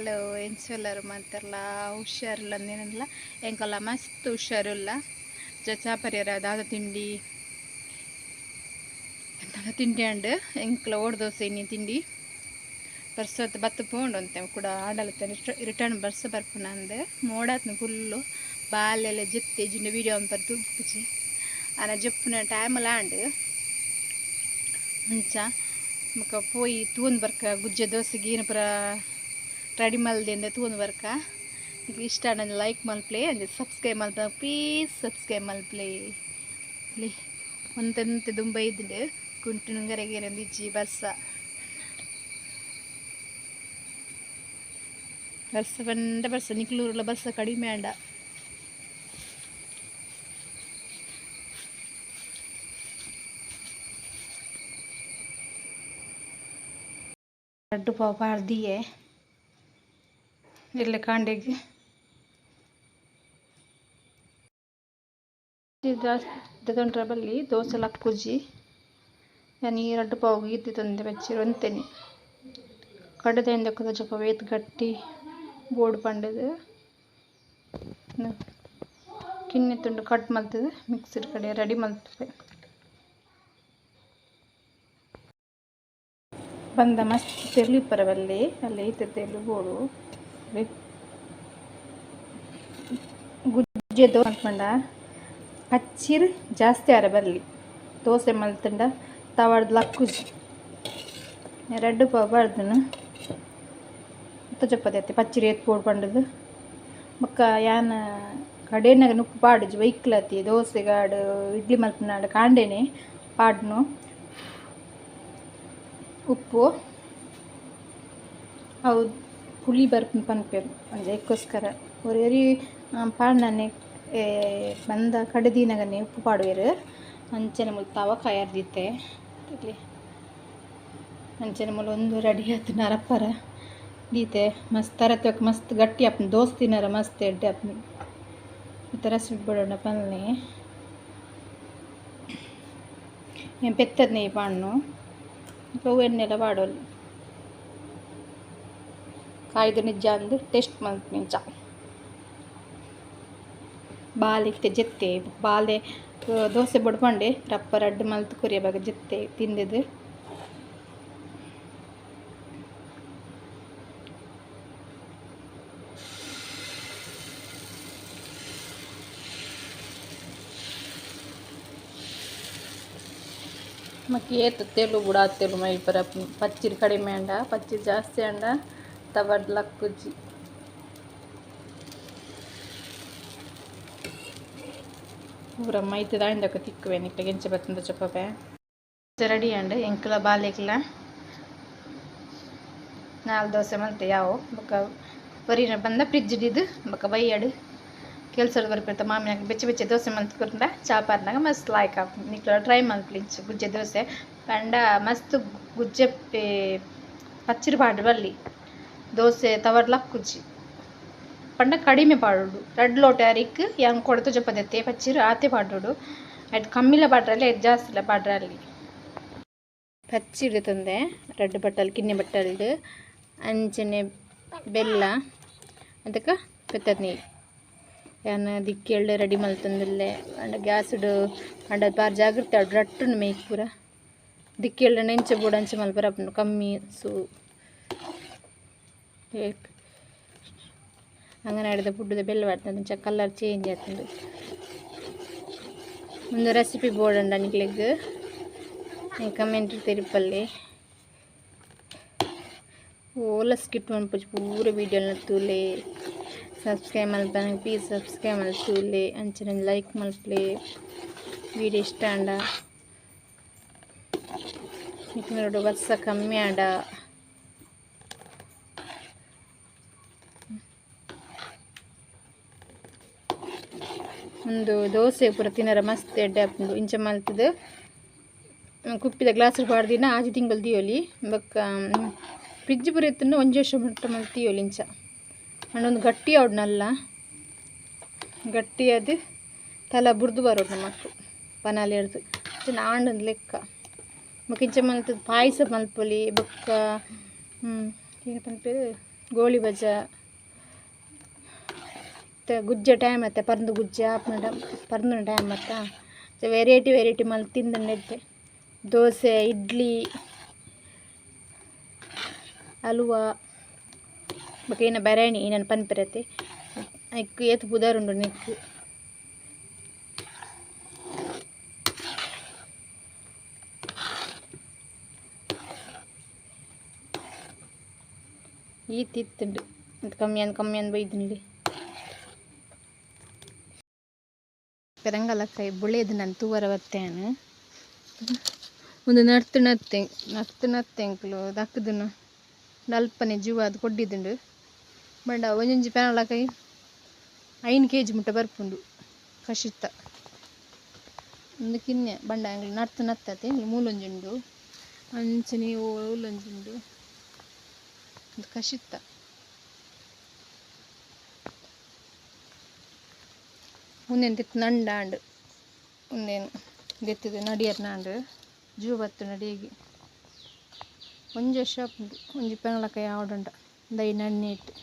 hello ಎಂಚಲ್ಲರು ಮಾತಾರಲ್ಲ ಹುಷಾರಿಲ್ಲ ಅಂದೇನಿಲ್ಲ ಎಂಕಲ್ಲ ಮಸ್ತ್ ಹುಷಾರಿಲ್ಲ ಚಾಪರ್ಯಾರ ದಾದ ತಿಂಡಿ ಎಂತೆಲ್ಲ ತಿಂಡಿ ಅಂಡ್ ಎಂಕಲ ಓಡ್ ದೋಸೆ ಇನ್ನಿ ತಿಂಡಿ ಬರ್ಸತ್ತು ಬತ್ತು ಪೋಂಡು ಅಂತೆ ಕೂಡ ಆಡಲತ್ತೆ ರಿಟರ್ನ್ ಬರ್ಸ ಬರ್ಪುನ ಅಂದೆ ಮೋಡಾತ್ನ ಫುಲ್ಲು ಬಾಲೆಲ್ಲ ಜೆತ್ತೆ ಜಿಂಡ ವೀಡಿಯೋ ಅಂತ ತುಪ್ಪುಚಿ ಅನ ಜಪ್ಪುನ ಟೈಮಲ್ಲ ಆಂಡ್ ಮುಂಚ ಮಕ್ಕ ಪೋಯಿ ತೂನ್ ಬರ್ಕ ಗುಜ್ಜೆ ದೋಸೆಗೆ ಏನು ಪುರ ರೆಡಿ ಮಲ್ದಿಂದ ತೂನ್ ಬರ್ಕ ಈಗ ಇಷ್ಟ ನನ್ನ ಲೈಕ್ ಮಲ್ಪ್ಲೇ ಅಂದರೆ ಸಬ್ಸ್ಕ್ರೈಬ್ ಮಲ್ಪ ಪ್ಲೀಸ್ ಸಬ್ಸ್ಕ್ರೈಬ್ ಮಲ್ಪ್ಲೇ ಪ್ಲೇ ಒಂದಂತೆ ದುಂಬ ಇದ್ದೆ ಕುಂಟು ನುಂಗರೆಗೆ ಇಜ್ಜಿ ಬರ್ಸ ಬಂಡ ಬರ್ಸ ನಿಕ್ಲೂರುಲ ಬರ್ಸ ಕಡಿಮೆ ಆಂಡ ಲಡ್ಡು ಪಾವು ಪಾರ್ದಿಯೇ ಎಲ್ಲ ಕಾಂಡೆಗೆ ಜಾಸ್ತಿ ಬಲ್ಲಿ ದೋಸೆ ಲಕ್ಕುಜಿ ನಾನು ಈ ಲಡ್ಡು ಪಾವು ಇದ್ದು ತಂದೆ ಬಚ್ಚಿರು ಅಂತೇನೆ ಕಡದೆಯಿಂದ ಸ್ವಲ್ಪ ವೇತ್ ಗಟ್ಟಿ ಬೋರ್ಡ್ ಪಂಡದು ಕಿನ್ನೆ ತುಂಡು ಕಟ್ ಮಲ್ತದೆ ಮಿಕ್ಸಿಡ್ ಕಡೆ ರೆಡಿ ಮಲ್ತದೆ ಬಂದ ಮಸ್ತ್ ತೆಲು ಪರವಲ್ಲಿ ಅಲ್ಲಿ ಐತೆ ತೆಲು ಬೋಡು ಗುಜ್ಜೆ ದೋಸೆ ಅಂದ್ಕೊಂಡ ಪಚ್ಚಿರು ಜಾಸ್ತಿ ಆರ ಬರಲಿ ದೋಸೆ ಮಲ್ತಂಡ ತವಾಡ್ದು ಲಕ್ಕುಜಿ ರೆಡ್ಡು ಪಾವು ಬಾರ್ದನು ಚಪ್ಪತಿ ಅತ್ತೆ ಪಚ್ಚಿರಿ ಎತ್ತು ಬೋಡ್ ಪಂಡದು ಮಕ್ಕ ಯಾನ ಕಡೆನಾಗ ನುಪ್ಪು ಪಾಡುಜಿ ವೈಕ್ಲತಿ ದೋಸೆಗಾಡು ಇಡ್ಲಿ ಮಲ್ಪನಾಡು ಕಾಂಡೇನೆ ಪಾಡ್ನು ಉಪ್ಪು ಅವು ಪುಳಿ ಬರ್ಪು ಪನ್ಪೇರು ಅಂದರೆ ಅದಕ್ಕೋಸ್ಕರ ಒರಿ ಪಾಡ್ನೇ ಬಂದ ಕಡೆದಿನಾಗನೆ ಉಪ್ಪು ಪಾಡುವೆರು ಅಂಚನೆ ಮುಲ್ ತವ ಕಾಯರ್ದಿತ್ತೆ ಇಲ್ಲಿ ಅಂಚನೆ ಮುಲ್ ಒಂದು ರೆಡಿ ಆಯ್ತು ನರಪ್ಪರ ದೀತೆ ಮಸ್ತ್ ತರತ್ವಕ್ಕೆ ಮಸ್ತ್ ಗಟ್ಟಿ ಆಪ್ನ ದೋಸೆ ತಿನ್ನರ ಮಸ್ತ್ ಎಡ್ಡೆ ಆಪ್ನಿ ಈ ಥರ ಸಿಗ್ಬಿಡೋಣ ಪಲ್ಲೆ ಏನು ಪೆತ್ತದ್ನೇ ಪಾಡ್ನು ಹೂವು ಎಣ್ಣೆಲ್ಲ ಪಾಡೋಲ್ಲ ಕಾಯ್ದು ನಿಜ ಅಂದು ಟೇಸ್ಟ್ ಮಾಡ್ತೀನಿ ನಿಂಚ ಬಾಲಿಕ್ಕೆ ಜೆತ್ತೆ ಬಾಲೆ ದೋಸೆ ಬಡ್ಕೊಂಡೆ ರಪ್ಪ ರಡ್ಡು ಮಲ್ತು ಕೊರಿಯವಾಗ ಜೆತ್ತೆ ತಿಂದಿದ್ದು ಮಕ್ಕ ಏತು ತೆಲು ಬುಡ ತೆಲು ಮೈ ಪರ ಪಚ್ಚಿರಿ ಕಡಿಮೆ ಅಂಡ ಪಚ್ಚಿರಿ ಜಾಸ್ತಿ ಅಂಡ ತವಡ್ ಲಕ್ಕುಜ್ಜಿ ಪೂರ ಮೈತದ ಅಂಡಕ್ಕೆ ತಿಕ್ಕುವೆ ನಿಕ್ಕ ಗೆಂಚೆ ಬತ್ತಂದ ಚಪ್ಪೆ ರೆಡಿ ಅಂಡ್ ಎಂಕಲ ಬಾಲೆಕ್ಲ 4 ದೋಸೆ ಮಲ್ತೆ ಯಾವು ಬೊಕ್ಕ ಬರೀನ ಬಂದ ಫ್ರಿಜ್ ಇದ್ದು ಬೊಕ್ಕ ಬೈಯಡು ಕೆಲಸದ ಬರ್ಪಿರ್ತ ಮಾಮಿನಾಗ ಬೆಚ್ಚ ದೋಸೆ ಮಲ್ತ್ಕೊಂಡ ಚಾಪಾರ್ನಾಗ ಮಸ್ತ್ ಲಾಯ್ಕ್ ಆಪ್ ನಿಕ್ಲ ಟ್ರೈ ಮಲ್ಪ್ಲಿಂಚು ಗುಜ್ಜೆ ದೋಸೆ ಪಂಡ ಮಸ್ತ್ ಗುಜ್ಜೆ ಪಚ್ಚಿರು ಪಾಡು ಬಲ್ಲಿ ದೋಸೆ ತವರ್ ಲಕ್ಕುಜ್ಜಿ ಪಂಡ ಕಡಿಮೆ ಪಾಡೋಡು 2 ಲೋಟ ಅರಿಕ್ ಯಂಗ್ ಕೊಡ್ತು ಜಪ್ಪದತ್ತೆ ಪಚ್ಚಿರು ಆತೆ ಪಾಡೋಡು ಅದು ಕಮ್ಮಿಲ ಪಾಡ್ರಲ್ಲಿ ಅದು ಜಾಸ್ತಿ ಇಲ್ಲ ಪಾಡ್ರಲ್ಲಿ ಪಚ್ಚಿರು ತಂದೆ 2 ಬಟ್ಟಲು ಕಿನ್ನೆ ಬಟ್ಟಲ್ದು ಅಂಚನೆ ಬೆಲ್ಲ ಅದಕ್ಕೆ ಪೆತ್ತದ ನೀರು ಯಾನ ದಿಕ್ಕೆಳ್ಳೆ ರೆಡಿ ಮಲ್ತಂದಿಲ್ಲೆ ಅಂಡ ಗ್ಯಾಸ್ಡು ಅಂಡ ಬಾರಿ ಜಾಗ್ರತೆ ಆಡು ರಟ್ಟುನು ಮೇಯ್ಕ್ ಪೂರ ದಿಕ್ಕೆಳ್ಳೆ ನೆಂಚ ಬೋಡು ಅಂಚೆ ಮಲ್ಪರ ಕಮ್ಮಿ ಸು അങ്ങനെ ಆಡಿದ ಫುಡ್ದು ಬೆಲ್ಲ ಮಾಡ್ತಂದು ಕಲರ್ ಚೇಂಜ್ ಆಗ್ತದೆ ಒಂದು ರೆಸಿಪಿ ಬೋರ್ಡ್ ಅಂಡ ನಿಕ್ಲೆಗ್ ಕಮೆಂಟ್ ತೆರಿಪಲ್ಲಿ ಓಲ ಸ್ಕಿಪ್ ಮಾಡ್ಪುಜಿ ಪೂರ ವೀಡಿಯೋನ ತೂಲೆ ಸಬ್ಸ್ಕ್ರೈಬ್ ಮಲ್ಪನ ಪ್ಲೀಸ್ ಸಬ್ಸ್ಕ್ರೈಬ್ ಮಲ್ತೂಲೆ ಅಂಚನೆ ಲೈಕ್ ಮಲ್ಪ್ಲೆ ವೀಡಿಯೋ ಇಷ್ಟ ಅಂಡ ನೋಡು ವರ್ಷ ಕಮ್ಮಿ ಆಡ ಒಂದು ದೋಸೆ ಪೂರ ತಿನ್ನರ ಮಸ್ತ್ ಎಡ್ಡೆ ಹಾಕೊಂಡು ಇಂಚ ಮಲ್ತದು ಕುಪ್ಪಿದ ಗ್ಲಾಸ್ ಪಾಡ್ದಿನ ಆಜಿ ತಿಂಗಳು ದಿಯೋಲಿ ಬೊಕ್ಕ ಫ್ರಿಜ್ ಪೂರ ಎತ್ತನ್ನು ಒಂಜಿ ವರ್ಷ ಮುಟ್ಟ ಮಲ್ತಿಯೋಲಿ ಇಂಚ ಅಂಡೊಂದು ಗಟ್ಟಿ ಆವಡ್ನಲ್ಲ ಗಟ್ಟಿ ಅದು ತಲ ಬುರ್ದು ಬರೋಡು ನಮ್ಮಕ್ಕು ಪನಾಲಿ ಹಿಡ್ದು ನಾಂಡೊಂದು ಲೆಕ್ಕ ಬೊಕ್ಕ ಇಂಚ ಮಲ್ತದ ಪಾಯಸ ಮಲ್ಪೊಲಿ ಬೊಕ್ಕ ಏನು ಪನ್ಪೇರು ಗೋಳಿ ಬಜ ಮತ್ತು ಗುಜ್ಜೆ ಟೈಮ್ ಮತ್ತೆ ಪರ್ಂದು ಗುಜ್ಜೆ ಆಪುನ ಪರ್ಂದಿನ ಟೈಮ್ ಮತ್ತು ವೆರೈಟಿ ಮಲ್ತು ತಿಂದಂಡೆ ದೋಸೆ ಇಡ್ಲಿ ಹಲ್ವಾ ಬೊಕ ಏನ ಬಿರಿಯಾನಿ ನಾನು ಪನ್ಪೆರತೆ ಐಕ್ ಏತ್ ಪುದರುಂಡು ನೆಕ್ಕ್ ಈತಿತ್ತುಂಡು ಕಮ್ಮಿ ಬೈದಿನ್ಲಿ ಪೆರಂಗಲಕಾಯಿ ಬುಳೆದು ನಾನು ತೂವರ ಬರ್ತೇನೆ ಒಂದು ನರ್ತು ದಕ್ಕದನು ನಲ್ಪನೆ ಜೀವ ಅದು ಕೊಡ್ಡಿದ್ದುಂಡು ಬಂಡ ಒಂಜೊಂಜಿ ಪೆರಂಗಲಕಾಯಿ 5 kg ಮುಟ್ಟ ಬರ್ಪುಂಡು ಕಷಿತ್ತ ಒಂದು ಕಿನ್ನೆ ಬಂಡ ಅಂಗ್ಲಿ ನರ್ತತೆ ಮೂಲೊಂಜುಂಡು ಅಂಚನೆ ಉಲ್ಲೊಂಜುಂಡು ಕಷಿತ್ತ ಮುಂದೇನು ತಿತ್ತು ನಂಡಾಂಡು ಮುಂದೇನು ದೆತ್ತಿದು ನಡಿಯರ್ ನಾಂಡು ಜೀವ ಬತ್ತು ನಡಿಯಗಿ ಒಂಜಿ ವರ್ಷ ಉಂಟು ಒಂಜಿ ಪೆಂಗ್ಳಕಾಯಿ ಆವಡುಂಡ ದೈ ನನ್ನೆ ಇಟ್ಟು